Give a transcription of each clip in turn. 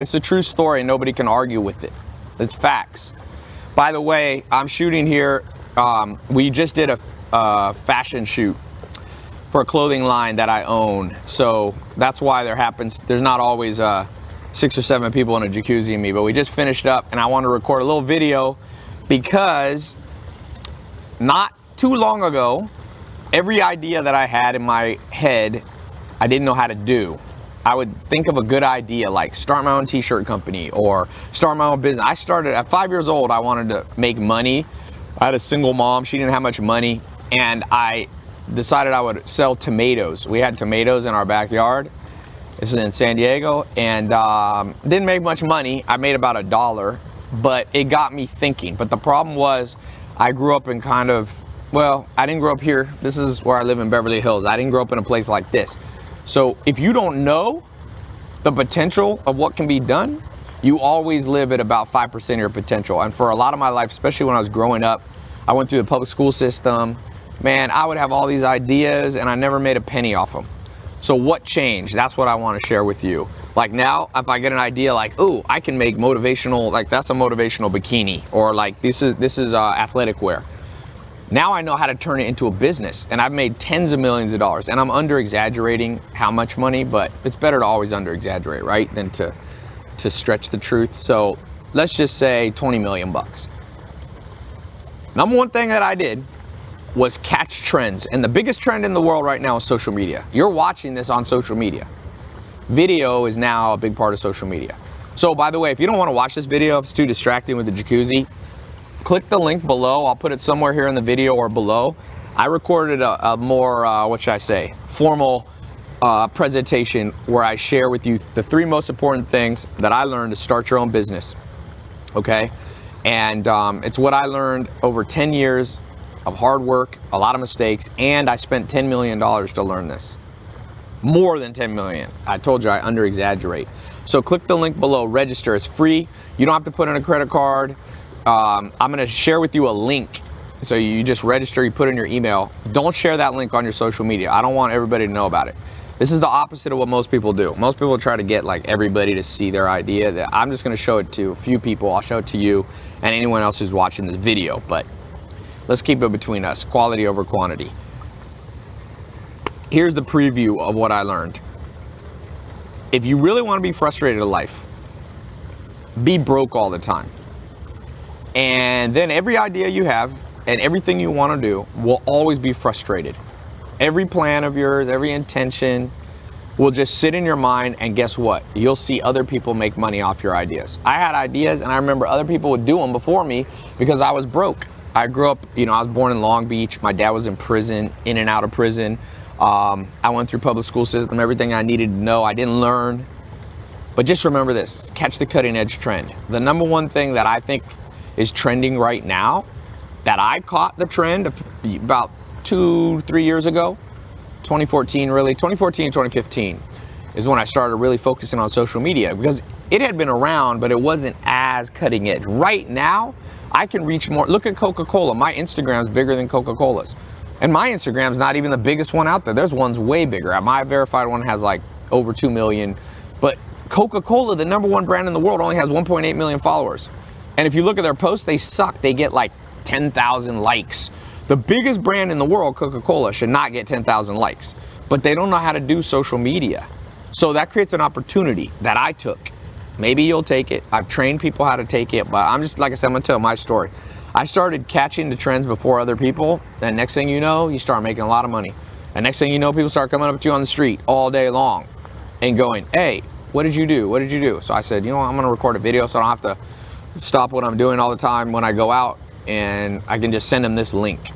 It's a true story. Nobody can argue with it. It's facts. By the way, I'm shooting here. We just did a fashion shoot for a clothing line that I own. So that's why there's not always 6 or 7 people in a jacuzzi and me, but we just finished up and I want to record a little video because not too long ago, every idea that I had in my head, I didn't know how to do. I would think of a good idea like start my own t-shirt company or start my own business. I started at 5 years old. I wanted to make money. I had a single mom. She didn't have much money. And I decided I would sell tomatoes. We had tomatoes in our backyard. This is in San Diego. And didn't make much money. I made about $1, but it got me thinking. But the problem was I grew up in I didn't grow up here. This is where I live in Beverly Hills. I didn't grow up in a place like this. So if you don't know the potential of what can be done, you always live at about 5% of your potential. And for a lot of my life, especially when I was growing up, I went through the public school system. Man, I would have all these ideas and I never made a penny off them. So what changed? That's what I want to share with you. Like now, if I get an idea like, ooh, I can make motivational, like that's a motivational bikini, or like this is athletic wear. Now I know how to turn it into a business, and I've made tens of millions of dollars, and I'm under exaggerating how much money, but it's better to always under exaggerate, right, than to stretch the truth. So let's just say 20 million bucks. Number one thing that I did was catch trends, and the biggest trend in the world right now is social media. You're watching this on social media. Video is now a big part of social media. So by the way, if you don't want to watch this video, if it's too distracting with the jacuzzi, click the link below. I'll put it somewhere here in the video or below. I recorded a more, formal presentation where I share with you the 3 most important things that I learned to start your own business, okay? And it's what I learned over 10 years of hard work, a lot of mistakes, and I spent $10 million to learn this. More than 10 million. I told you I under exaggerate. So click the link below, register. It's free. You don't have to put in a credit card. I'm going to share with you a link. So you just register, you put in your email. Don't share that link on your social media. I don't want everybody to know about it. This is the opposite of what most people do. Most people try to get like everybody to see their idea. I'm just going to show it to a few people. I'll show it to you and anyone else who's watching this video. But let's keep it between us. Quality over quantity. Here's the preview of what I learned. If you really want to be frustrated in life, be broke all the time. And then every idea you have and everything you want to do will always be frustrated. Every plan of yours, every intention will just sit in your mind, and guess what? You'll see other people make money off your ideas. I had ideas and I remember other people would do them before me because I was broke. I grew up, I was born in Long Beach. My dad was in prison, in and out of prison. I went through public school system, everything I needed to know, I didn't learn. But just remember this, catch the cutting edge trend. The number one thing that I think is trending right now, that I caught the trend about 2-3 years ago, 2014 really, 2014, 2015 is when I started really focusing on social media, because it had been around, but it wasn't as cutting edge. Right now, I can reach more. Look at Coca-Cola. My Instagram's bigger than Coca-Cola's. And my Instagram's not even the biggest one out there. There's ones way bigger. My verified one has like over 2 million, but Coca-Cola, the number 1 brand in the world, only has 1.8 million followers. And if you look at their posts, they suck. They get like 10,000 likes. The biggest brand in the world, Coca-Cola, should not get 10,000 likes, but they don't know how to do social media. So that creates an opportunity that I took. Maybe you'll take it. I've trained people how to take it, but I'm just, like I said, I'm gonna tell my story. I started catching the trends before other people, and next thing you know, you start making a lot of money. And next thing you know, people start coming up to you on the street all day long and going, hey, what did you do? What did you do? So I said, I'm gonna record a video so I don't have to stop what I'm doing all the time when I go out, and I can just send them this link.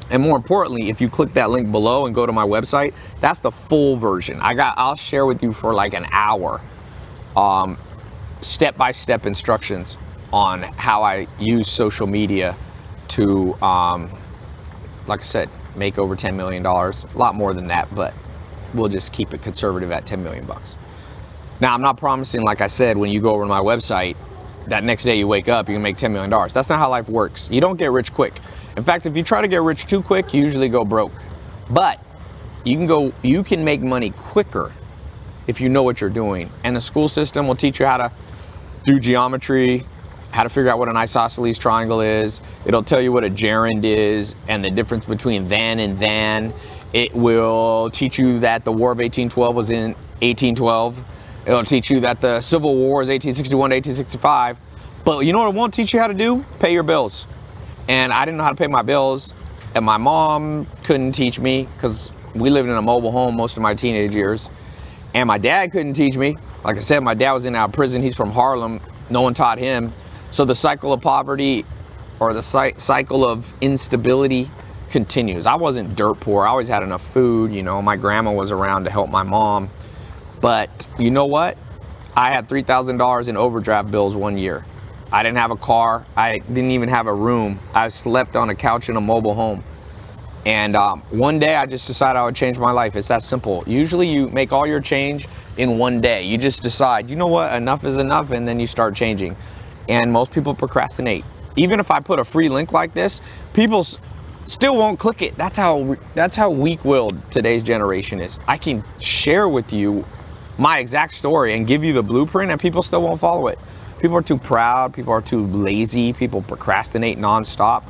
And more importantly, if you click that link below and go to my website, that's the full version. I'll share with you for like an hour, step-by-step instructions on how I use social media to, like I said, make over $10 million. A lot more than that, but we'll just keep it conservative at 10 million bucks. Now, I'm not promising, like I said, when you go over to my website, that next day you wake up, you can make $10 million. That's not how life works. You don't get rich quick. In fact, if you try to get rich too quick, you usually go broke. But you can make money quicker if you know what you're doing. And the school system will teach you how to do geometry, how to figure out what an isosceles triangle is. It'll tell you what a gerund is and the difference between then and then. It will teach you that the War of 1812 was in 1812. It'll teach you that the Civil War is 1861 to 1865. But you know what it won't teach you how to do? Pay your bills. And I didn't know how to pay my bills. And my mom couldn't teach me because we lived in a mobile home most of my teenage years. And my dad couldn't teach me. Like I said, my dad was in and out of prison. He's from Harlem. No one taught him. So the cycle of poverty, or the cycle of instability, continues. I wasn't dirt poor. I always had enough food. You know, my grandma was around to help my mom. But you know what? I had $3,000 in overdraft bills one year. I didn't have a car. I didn't even have a room. I slept on a couch in a mobile home. And one day I just decided I would change my life. It's that simple. Usually you make all your change in one day. You just decide, you know what, enough is enough, and then you start changing. And most people procrastinate. Even if I put a free link like this, people still won't click it. That's how weak-willed today's generation is. I can share with you my exact story and give you the blueprint, and people still won't follow it. People are too proud, people are too lazy, people procrastinate nonstop.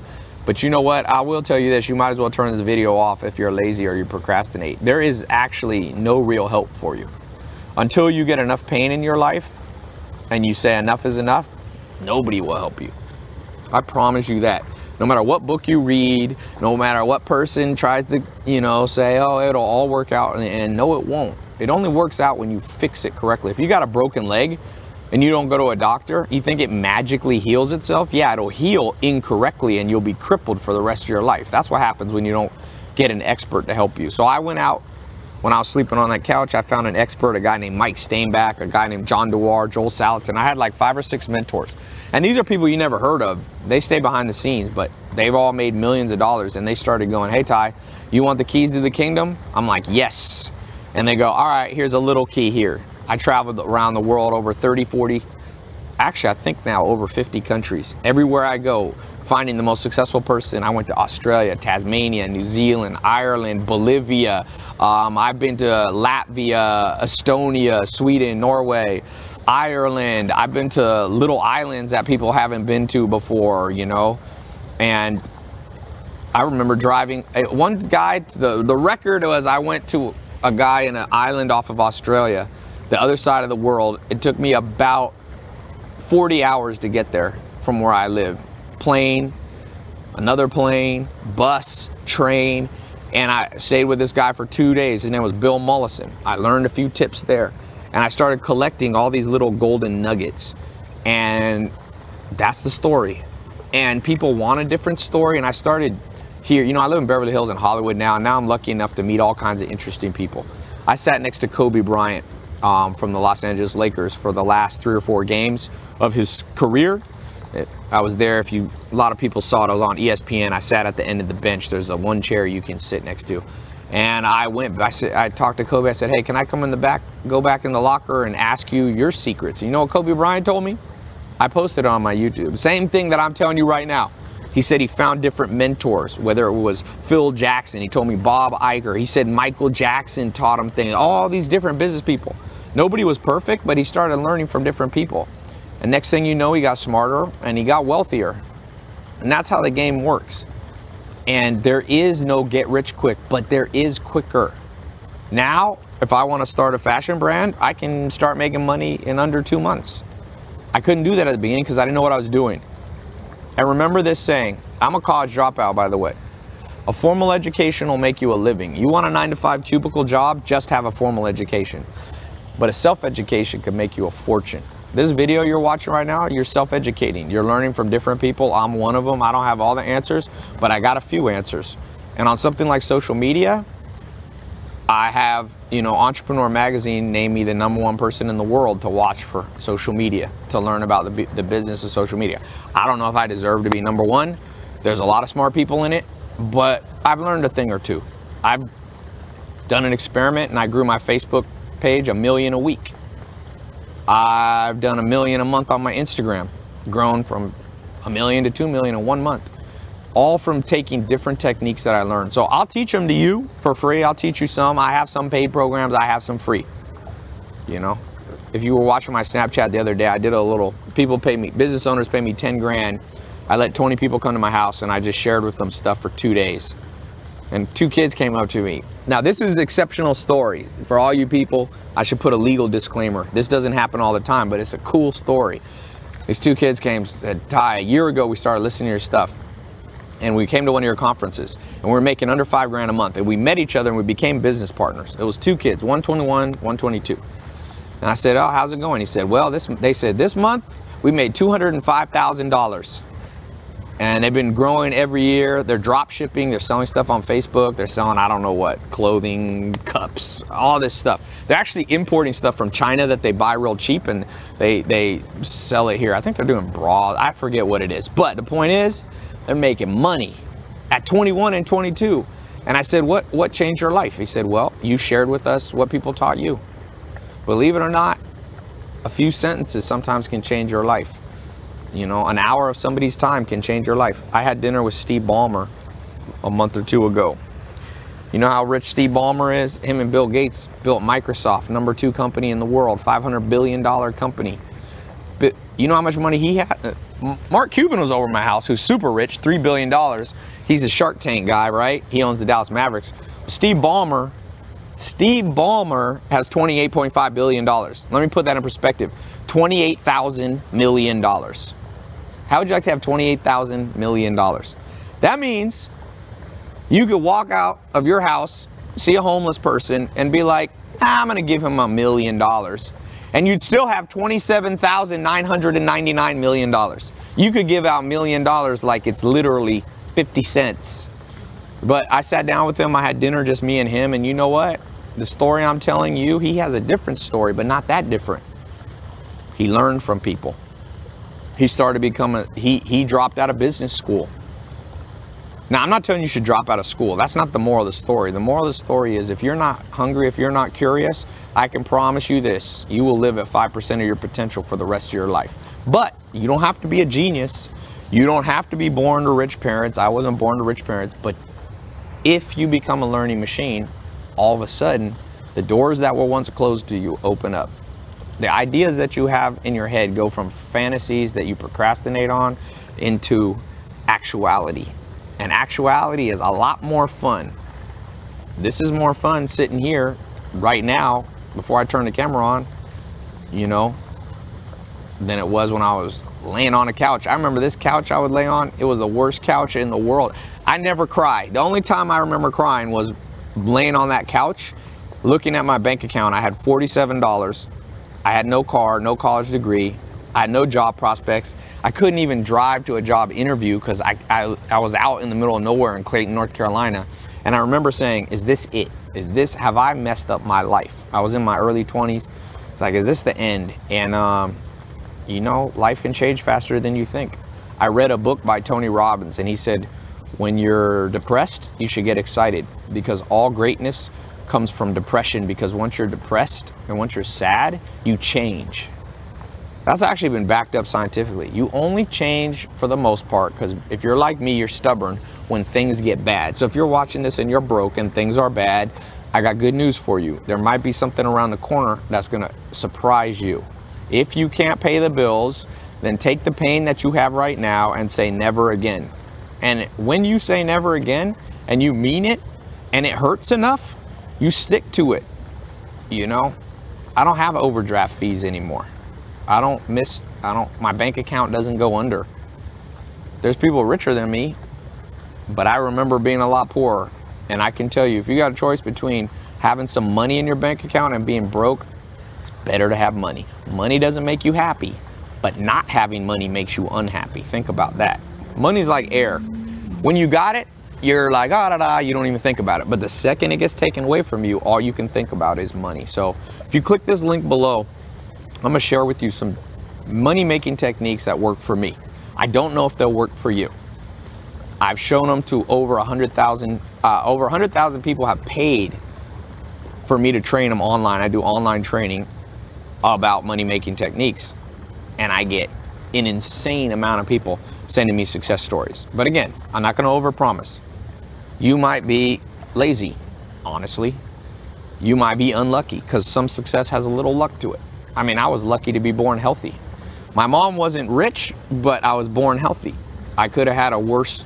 But you know what? I will tell you this, you might as well turn this video off if you're lazy or you procrastinate. There is actually no real help for you. Until you get enough pain in your life and you say enough is enough, nobody will help you. I promise you that. No matter what book you read, no matter what person tries to, you know, say, oh, it'll all work out, and no, it won't. It only works out when you fix it correctly. If you got a broken leg and you don't go to a doctor, you think it magically heals itself? Yeah, it'll heal incorrectly and you'll be crippled for the rest of your life. That's what happens when you don't get an expert to help you. So I went out, when I was sleeping on that couch, I found an expert, a guy named Mike Stainback, a guy named John Dewar, Joel Salatin. I had like 5 or 6 mentors. And these are people you never heard of. They stay behind the scenes, but they've all made millions of dollars. And they started going, hey, Tai, you want the keys to the kingdom? I'm like, yes. And they go, all right, here's a little key here. I traveled around the world over 30, 40, actually I think now over 50 countries. Everywhere I go, finding the most successful person. I went to Australia, Tasmania, New Zealand, Ireland, Bolivia. I've been to Latvia, Estonia, Sweden, Norway, Ireland. I've been to little islands that people haven't been to before, you know. And I remember driving, one guy, the record was I went to a guy in an island off of Australia, the other side of the world. It took me about 40 hours to get there from where I live. Plane, another plane, bus, train, and I stayed with this guy for 2 days. His name was Bill Mollison. I learned a few tips there, and I started collecting all these little golden nuggets, and that's the story. And people want a different story, and I started here. You know, I live in Beverly Hills in Hollywood now, and now I'm lucky enough to meet all kinds of interesting people. I sat next to Kobe Bryant from the Los Angeles Lakers for the last 3 or 4 games of his career. I was there. A lot of people saw it. I was on ESPN. I sat at the end of the bench. There's a one chair you can sit next to. And I talked to Kobe. I said, hey, can I come in the back, go back in the locker and ask you your secrets? You know what Kobe Bryant told me? I posted it on my YouTube. Same thing that I'm telling you right now. He said he found different mentors, whether it was Phil Jackson. He told me Bob Iger. He said Michael Jackson taught him things. All these different business people. Nobody was perfect, but he started learning from different people. And next thing you know, he got smarter and he got wealthier. And that's how the game works. And there is no get rich quick, but there is quicker. Now, if I want to start a fashion brand, I can start making money in under 2 months. I couldn't do that at the beginning because I didn't know what I was doing. And remember this saying, I'm a college dropout, by the way. A formal education will make you a living. You want a 9-to-5 cubicle job, just have a formal education. But a self-education can make you a fortune. This video you're watching right now, you're self-educating. You're learning from different people. I'm one of them. I don't have all the answers, but I got a few answers. And on something like social media, I have, you know, Entrepreneur Magazine named me the #1 person in the world to watch for social media, to learn about the business of social media. I don't know if I deserve to be #1. There's a lot of smart people in it, but I've learned a thing or two. I've done an experiment and I grew my Facebook page 1 million a week. I've done 1 million a month on my Instagram, grown from 1 million to 2 million in 1 month. All from taking different techniques that I learned. So I'll teach them to you for free. I'll teach you some. I have some paid programs. I have some free. you know. If you were watching my Snapchat the other day, I did a little, business owners pay me 10 grand. I let 20 people come to my house and I just shared with them stuff for 2 days. And 2 kids came up to me. Now this is an exceptional story. For all you people, I should put a legal disclaimer. This doesn't happen all the time, but it's a cool story. These 2 kids came and said, "Tai, a year ago we started listening to your stuff. And we came to one of your conferences and we were making under 5 grand a month. And we met each other and we became business partners." It was 2 kids, 121, 122. And I said, "Oh, how's it going?" He said, "Well, they said this month we made $205,000. And they've been growing every year. They're drop shipping. They're selling stuff on Facebook. They're selling, I don't know what, clothing, cups, all this stuff. They're actually importing stuff from China that they buy real cheap and they sell it here. I think they're doing bras. I forget what it is. But the point is, they're making money at 21 and 22. And I said, what changed your life?" He said, "Well, you shared with us what people taught you." Believe it or not, a few sentences sometimes can change your life. You know, an hour of somebody's time can change your life. I had dinner with Steve Ballmer a month or 2 ago. You know how rich Steve Ballmer is? Him and Bill Gates built Microsoft, #2 company in the world, $500 billion company. But you know how much money he had? Mark Cuban was over my house, who's super rich, $3 billion. He's a Shark Tank guy, right? He owns the Dallas Mavericks. Steve Ballmer has $28.5 billion. Let me put that in perspective. $28,000 million. How would you like to have $28,000 million? That means you could walk out of your house, see a homeless person, and be like, "I'm gonna give him $1 million." And you'd still have $27,999 million. You could give out $1 million like it's literally 50 cents. But I sat down with him, I had dinner, just me and him, and you know what? The story I'm telling you, he has a different story, but not that different. He learned from people. He started becoming, he dropped out of business school. Now, I'm not telling you should drop out of school. That's not the moral of the story. The moral of the story is if you're not hungry, if you're not curious, I can promise you this, you will live at 5% of your potential for the rest of your life. But you don't have to be a genius. You don't have to be born to rich parents. I wasn't born to rich parents, but if you become a learning machine, all of a sudden, the doors that were once closed to you open up. The ideas that you have in your head go from fantasies that you procrastinate on into actuality. And actuality is a lot more fun. This is more fun sitting here right now before I turn the camera on, you know, than it was when I was laying on a couch. I remember this couch I would lay on. It was the worst couch in the world. I never cry. The only time I remember crying was laying on that couch, looking at my bank account. I had $47. I had no car, no college degree. I had no job prospects. I couldn't even drive to a job interview because I was out in the middle of nowhere in Clayton, North Carolina. And I remember saying, is this it? Have I messed up my life? I was in my early 20s. It's like, is this the end? And you know, life can change faster than you think. I read a book by Tony Robbins and he said, when you're depressed, you should get excited because all greatness comes from depression, because once you're depressed and once you're sad, you change. That's actually been backed up scientifically. You only change for the most part because if you're like me, you're stubborn when things get bad. So if you're watching this and you're broke and things are bad, I got good news for you. There might be something around the corner that's gonna surprise you. If you can't pay the bills, then take the pain that you have right now and say never again. And when you say never again and you mean it and it hurts enough, you stick to it. You know, I don't have overdraft fees anymore. My bank account doesn't go under. There's people richer than me, but I remember being a lot poorer. And I can tell you, if you got a choice between having some money in your bank account and being broke, it's better to have money. Money doesn't make you happy, but not having money makes you unhappy. Think about that. Money's like air. When you got it, you're like, you don't even think about it. But the second it gets taken away from you, all you can think about is money. So if you click this link below, I'm gonna share with you some money-making techniques that work for me. I don't know if they'll work for you. I've shown them to over 100,000 people have paid for me to train them online. I do online training about money-making techniques, and I get an insane amount of people sending me success stories. But again, I'm not gonna overpromise. You might be lazy, honestly. You might be unlucky because some success has a little luck to it. I mean, I was lucky to be born healthy. My mom wasn't rich, but I was born healthy. I could have had a worse,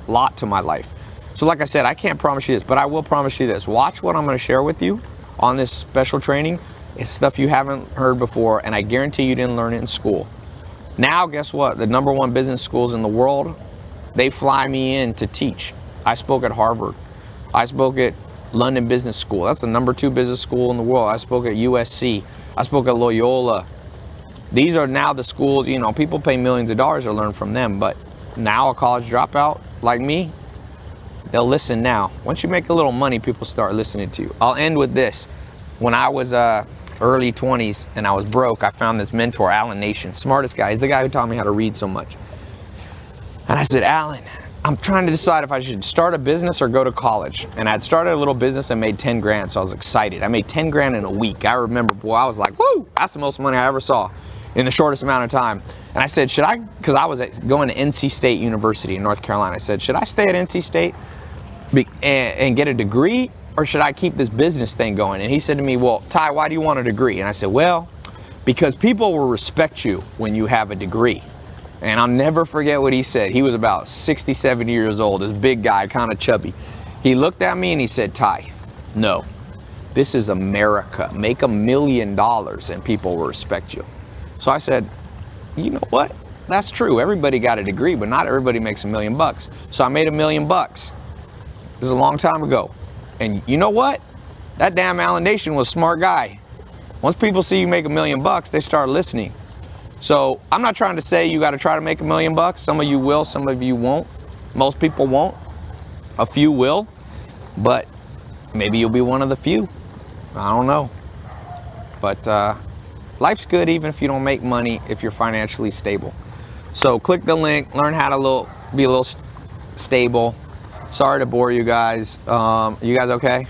lot to my life. So like I said, I can't promise you this, but I will promise you this. Watch what I'm going to share with you on this special training. It's stuff you haven't heard before, and I guarantee you didn't learn it in school. Now, guess what? The #1 business schools in the world, they fly me in to teach. I spoke at Harvard. I spoke at London Business School. That's the #2 business school in the world. I spoke at USC. I spoke at Loyola. These are now the schools, people pay millions of dollars to learn from them, but now a college dropout like me, they'll listen now. Once you make a little money, people start listening to you. I'll end with this. When I was early 20s and I was broke, I found this mentor, Alan Nation, smartest guy. He's the guy who taught me how to read so much. And I said, Alan, I'm trying to decide if I should start a business or go to college. And I'd started a little business and made 10 grand, so I was excited. I made 10 grand in a week. I remember, boy, I was like, woo, that's the most money I ever saw in the shortest amount of time. And I said, should I, because I was going to NC State University in North Carolina. I said, should I stay at NC State and get a degree, or should I keep this business thing going? And he said to me, well, Tai, why do you want a degree? And I said, well, because people will respect you when you have a degree. And I'll never forget what he said. He was about 67 years old, this big guy, kind of chubby. He looked at me and he said, Tai, no, this is America. Make $1 million and people will respect you. So I said, you know what? That's true. Everybody got a degree, but not everybody makes $1 million. So I made $1 million. This is a long time ago. And you know what? That damn Alan Nation was a smart guy. Once people see you make $1 million, they start listening. So I'm not trying to say you got to try to make $1 million. Some of you will, some of you won't. Most people won't. A few will, but maybe you'll be one of the few. I don't know. But life's good even if you don't make money, if you're financially stable. So click the link, learn how to be a little stable. Sorry to bore you guys. You guys okay?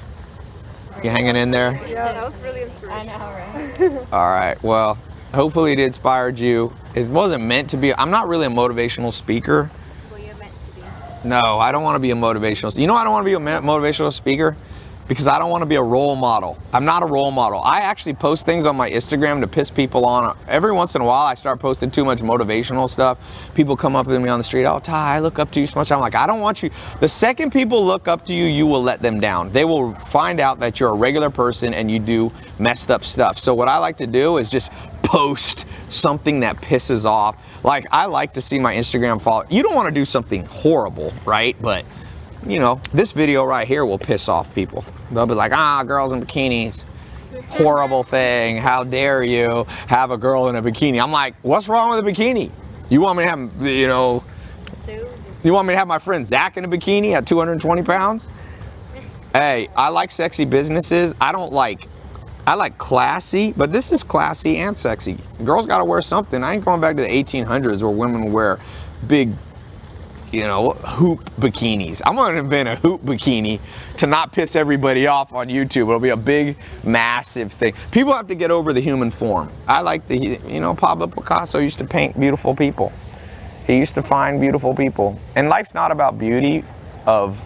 You hanging in there? Yeah, that was really inspirational. I know, right? All right, well, hopefully it inspired you. It wasn't meant to be. I'm not really a motivational speaker. Well, you're meant to be. No, I don't want to be a motivational. You know why I don't want to be a motivational speaker? Because I don't want to be a role model. I'm not a role model. I actually post things on my Instagram to piss people on. Every once in a while, I start posting too much motivational stuff. People come up to me on the street, oh, Tai, I look up to you so much. I'm like, I don't want you. The second people look up to you, you will let them down. They will find out that you're a regular person and you do messed up stuff. So what I like to do is just post something that pisses off. Like, I like to see my Instagram follow. You don't want to do something horrible, right? But this video right here will piss off people. They'll be like, girls in bikinis, horrible thing. How dare you have a girl in a bikini? I'm like, what's wrong with a bikini? You want me to have, you want me to have my friend Zach in a bikini at 220 pounds? Hey, I like sexy businesses. I like classy, but this is classy and sexy. Girls got to wear something. I ain't going back to the 1800s where women wear big, hoop bikinis. I'm going to invent a hoop bikini to not piss everybody off on YouTube. It'll be a big, massive thing. People have to get over the human form. I like Pablo Picasso used to paint beautiful people. He used to find beautiful people. And life's not about beauty of,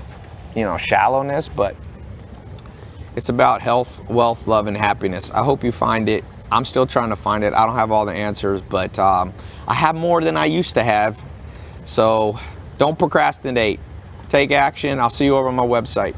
shallowness, but it's about health, wealth, love, and happiness. I hope you find it. I'm still trying to find it. I don't have all the answers, but I have more than I used to have. So don't procrastinate. Take action. I'll see you over on my website.